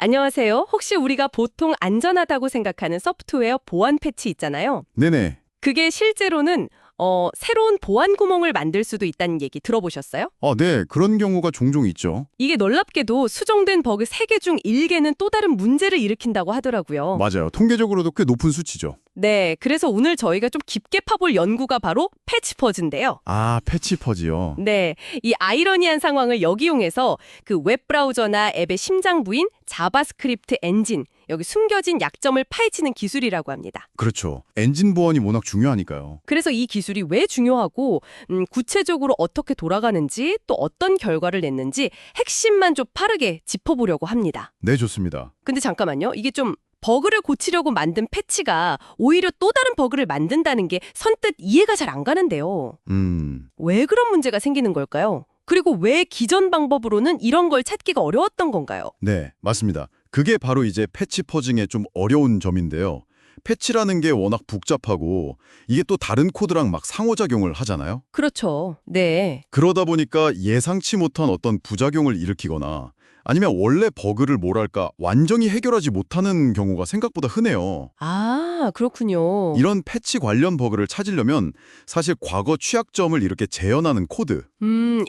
안녕하세요. 혹시 우리가 보통 안전하다고 생각하는 소프트웨어 보안 패치 있잖아요. 네네. 그게 실제로는 새로운 보안 구멍을 만들 수도 있다는 얘기 들어보셨어요? 네. 그런 경우가 종종 있죠. 이게 놀랍게도 수정된 버그 3개 중 1개는 또 다른 문제를 일으킨다고 하더라고요. 맞아요. 통계적으로도 꽤 높은 수치죠. 네, 그래서 오늘 저희가 좀 깊게 파볼 연구가 바로 패치퍼즈인데요. 패치 퍼지요. 네, 이 아이러니한 상황을 역이용해서 그 웹브라우저나 앱의 심장 부인 자바스크립트 엔진, 여기 숨겨진 약점을 파헤치는 기술이라고 합니다. 그렇죠. 엔진 보안이 워낙 중요하니까요. 그래서 이 기술이 왜 중요하고 구체적으로 어떻게 돌아가는지 또 어떤 결과를 냈는지 핵심만 좀 빠르게 짚어보려고 합니다. 네, 좋습니다. 근데 잠깐만요. 이게 좀 버그를 고치려고 만든 패치가 오히려 또 다른 버그를 만든다는 게 선뜻 이해가 잘 안 가는데요. 왜 그런 문제가 생기는 걸까요? 그리고 왜 기존 방법으로는 이런 걸 찾기가 어려웠던 건가요? 네, 맞습니다. 그게 바로 이제 패치 퍼징의 좀 어려운 점인데요. 패치라는 게 워낙 복잡하고 이게 또 다른 코드랑 막 상호작용을 하잖아요. 그렇죠. 네. 그러다 보니까 예상치 못한 어떤 부작용을 일으키거나 아니면 원래 버그를 뭐랄까 완전히 해결하지 못하는 경우가 생각보다 흔해요. 아, 그렇군요. 이런 패치 관련 버그를 찾으려면 사실 과거 취약점을 이렇게 재현하는 코드,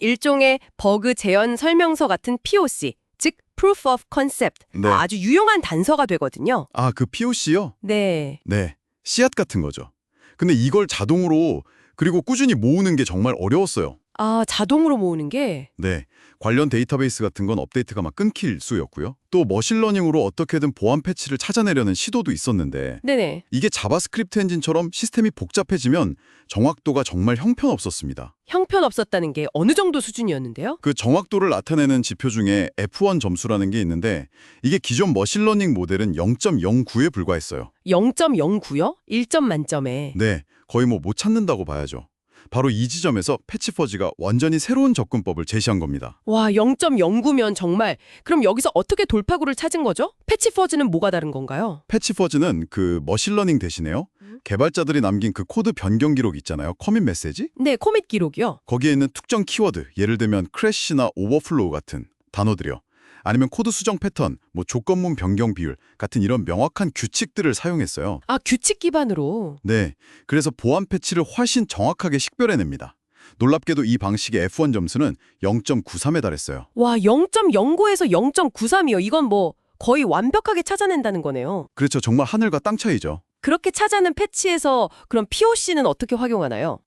일종의 버그 재현 설명서 같은 POC, 즉 Proof of Concept. 네. 아주 유용한 단서가 되거든요. 그 POC요? 네. 네, 씨앗 같은 거죠. 근데 이걸 자동으로 그리고 꾸준히 모으는 게 정말 어려웠어요. 자동으로 모으는 게? 네, 관련 데이터베이스 같은 건 업데이트가 막 끊길 수였고요. 또 머신러닝으로 어떻게든 보안 패치를 찾아내려는 시도도 있었는데 네네. 이게 자바스크립트 엔진처럼 시스템이 복잡해지면 정확도가 정말 형편없었습니다. 형편없었다는 게 어느 정도 수준이었는데요? 그 정확도를 나타내는 지표 중에 F1 점수라는 게 있는데 이게 기존 머신러닝 모델은 0.09에 불과했어요. 0.09요? 1점 만점에. 네, 거의 못 찾는다고 봐야죠. 바로 이 지점에서 패치퍼지가 완전히 새로운 접근법을 제시한 겁니다. 와, 0.09면 정말. 그럼 여기서 어떻게 돌파구를 찾은 거죠? 패치퍼즈는 뭐가 다른 건가요? 패치퍼즈는 그 머신러닝 대신에요. 개발자들이 남긴 그 코드 변경 기록 있잖아요. 커밋 메시지? 네, 코밋 기록이요. 거기에 있는 특정 키워드, 예를 들면 크래시나 오버플로우 같은 단어들이요. 아니면 코드 수정 패턴, 조건문 변경 비율 같은 이런 명확한 규칙들을 사용했어요. 규칙 기반으로. 네, 그래서 보안 패치를 훨씬 정확하게 식별해냅니다. 놀랍게도 이 방식의 F1 점수는 0.93에 달했어요. 와, 0.09에서 0.93이요. 이건 거의 완벽하게 찾아낸다는 거네요. 그렇죠. 정말 하늘과 땅 차이죠. 그렇게 찾아낸 패치에서 그럼 POC는 어떻게 활용하나요?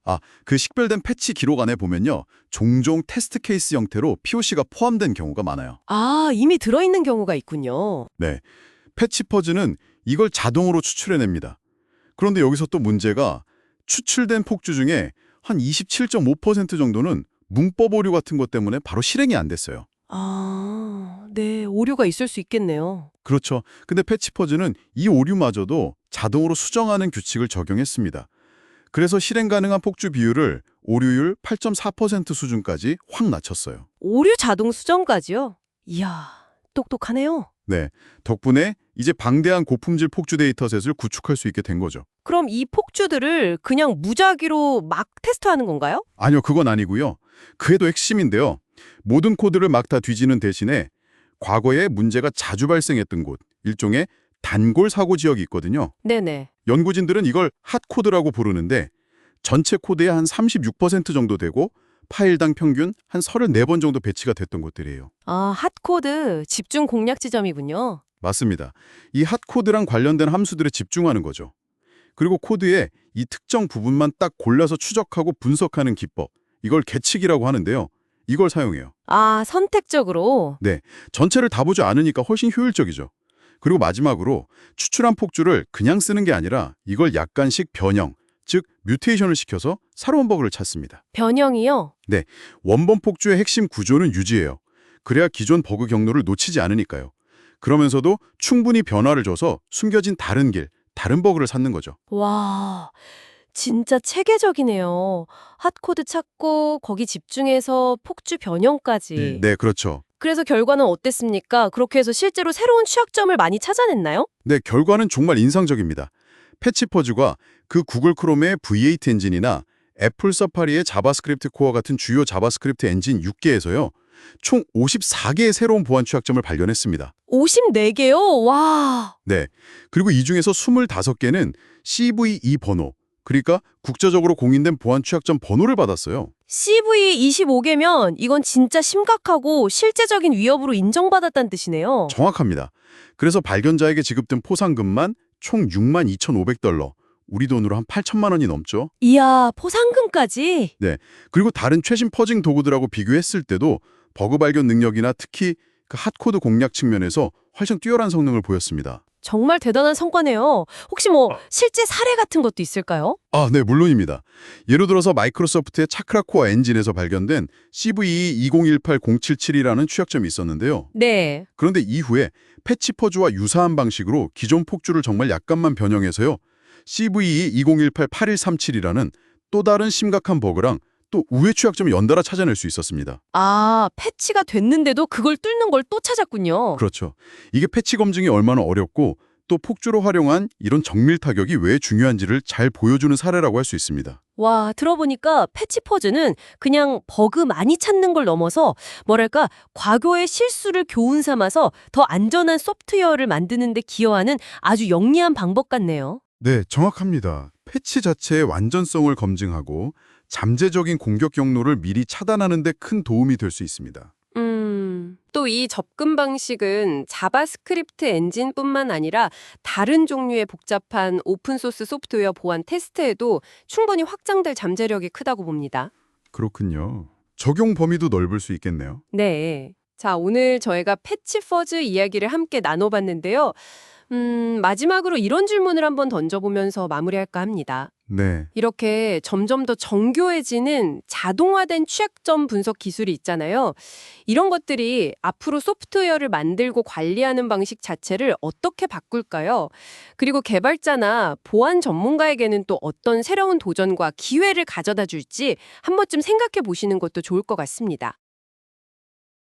그 식별된 패치 기록 안에 보면요. 종종 테스트 케이스 형태로 POC가 포함된 경우가 많아요. 이미 들어있는 경우가 있군요. 네, 패치퍼즈는 이걸 자동으로 추출해냅니다. 그런데 여기서 또 문제가 추출된 폭주 중에 한 27.5% 정도는 문법 오류 같은 것 때문에 바로 실행이 안 됐어요. 네, 오류가 있을 수 있겠네요. 그렇죠. 근데 패치퍼즈는 이 오류마저도 자동으로 수정하는 규칙을 적용했습니다. 그래서 실행 가능한 폭주 비율을 오류율 8.4% 수준까지 확 낮췄어요. 오류 자동 수정까지요? 이야, 똑똑하네요. 네, 덕분에 이제 방대한 고품질 폭주 데이터셋을 구축할 수 있게 된 거죠. 그럼 이 폭주들을 그냥 무작위로 막 테스트하는 건가요? 아니요, 그건 아니고요. 그게 더 핵심인데요. 모든 코드를 막 다 뒤지는 대신에 과거에 문제가 자주 발생했던 곳, 일종의 단골 사고 지역이 있거든요. 네네. 연구진들은 이걸 핫코드라고 부르는데 전체 코드의 한 36% 정도 되고 파일당 평균 한 34번 정도 배치가 됐던 곳들이에요. 핫코드 집중 공략 지점이군요. 맞습니다. 이 핫코드랑 관련된 함수들에 집중하는 거죠. 그리고 코드의 이 특정 부분만 딱 골라서 추적하고 분석하는 기법, 이걸 계측이라고 하는데요. 이걸 사용해요. 선택적으로. 네, 전체를 다 보지 않으니까 훨씬 효율적이죠. 그리고 마지막으로 추출한 폭주를 그냥 쓰는 게 아니라 이걸 약간씩 변형, 즉 뮤테이션을 시켜서 새로운 버그를 찾습니다. 변형이요? 네, 원본 폭주의 핵심 구조는 유지해요. 그래야 기존 버그 경로를 놓치지 않으니까요. 그러면서도 충분히 변화를 줘서 숨겨진 다른 길, 다른 버그를 찾는 거죠. 와, 진짜 체계적이네요. 핫코드 찾고 거기 집중해서 폭주 변형까지. 네, 그렇죠. 그래서 결과는 어땠습니까? 그렇게 해서 실제로 새로운 취약점을 많이 찾아냈나요? 네, 결과는 정말 인상적입니다. 패치퍼즈가 그 구글 크롬의 V8 엔진이나 애플 서파리의 자바스크립트 코어 같은 주요 자바스크립트 엔진 6개에서요. 총 54개의 새로운 보안 취약점을 발견했습니다. 54개요? 와. 네. 그리고 이 중에서 25개는 CVE 번호, 그러니까 국제적으로 공인된 보안 취약점 번호를 받았어요. CV 25개면 이건 진짜 심각하고 실제적인 위협으로 인정받았다는 뜻이네요. 정확합니다. 그래서 발견자에게 지급된 포상금만 총 62,500달러, 우리 돈으로 한 8천만 원이 넘죠. 이야, 포상금까지? 네. 그리고 다른 최신 퍼징 도구들하고 비교했을 때도 버그 발견 능력이나 특히 그 핫코드 공략 측면에서 훨씬 뛰어난 성능을 보였습니다. 정말 대단한 성과네요. 혹시 실제 사례 같은 것도 있을까요? 네, 물론입니다. 예를 들어서 마이크로소프트의 차크라코어 엔진에서 발견된 CVE 2018-077이라는 취약점이 있었는데요. 네. 그런데 이후에 패치퍼즈와 유사한 방식으로 기존 폭주를 정말 약간만 변형해서요. CVE 2018-8137이라는 또 다른 심각한 버그랑 또 우회 취약점을 연달아 찾아낼 수 있었습니다. 아, 패치가 됐는데도 그걸 뚫는 걸 또 찾았군요. 그렇죠. 이게 패치 검증이 얼마나 어렵고 또 폭주로 활용한 이런 정밀 타격이 왜 중요한지를 잘 보여주는 사례라고 할 수 있습니다. 와, 들어보니까 패치퍼즈는 그냥 버그 많이 찾는 걸 넘어서 뭐랄까 과거의 실수를 교훈 삼아서 더 안전한 소프트웨어를 만드는 데 기여하는 아주 영리한 방법 같네요. 네, 정확합니다. 패치 자체의 완전성을 검증하고 잠재적인 공격 경로를 미리 차단하는 데 큰 도움이 될 수 있습니다. 또 이 접근 방식은 자바스크립트 엔진뿐만 아니라 다른 종류의 복잡한 오픈소스 소프트웨어 보안 테스트에도 충분히 확장될 잠재력이 크다고 봅니다. 그렇군요. 적용 범위도 넓을 수 있겠네요. 네. 자, 오늘 저희가 패치퍼즈 이야기를 함께 나눠봤는데요. 마지막으로 이런 질문을 한번 던져보면서 마무리할까 합니다. 네. 이렇게 점점 더 정교해지는 자동화된 취약점 분석 기술이 있잖아요. 이런 것들이 앞으로 소프트웨어를 만들고 관리하는 방식 자체를 어떻게 바꿀까요? 그리고 개발자나 보안 전문가에게는 또 어떤 새로운 도전과 기회를 가져다 줄지 한 번쯤 생각해 보시는 것도 좋을 것 같습니다.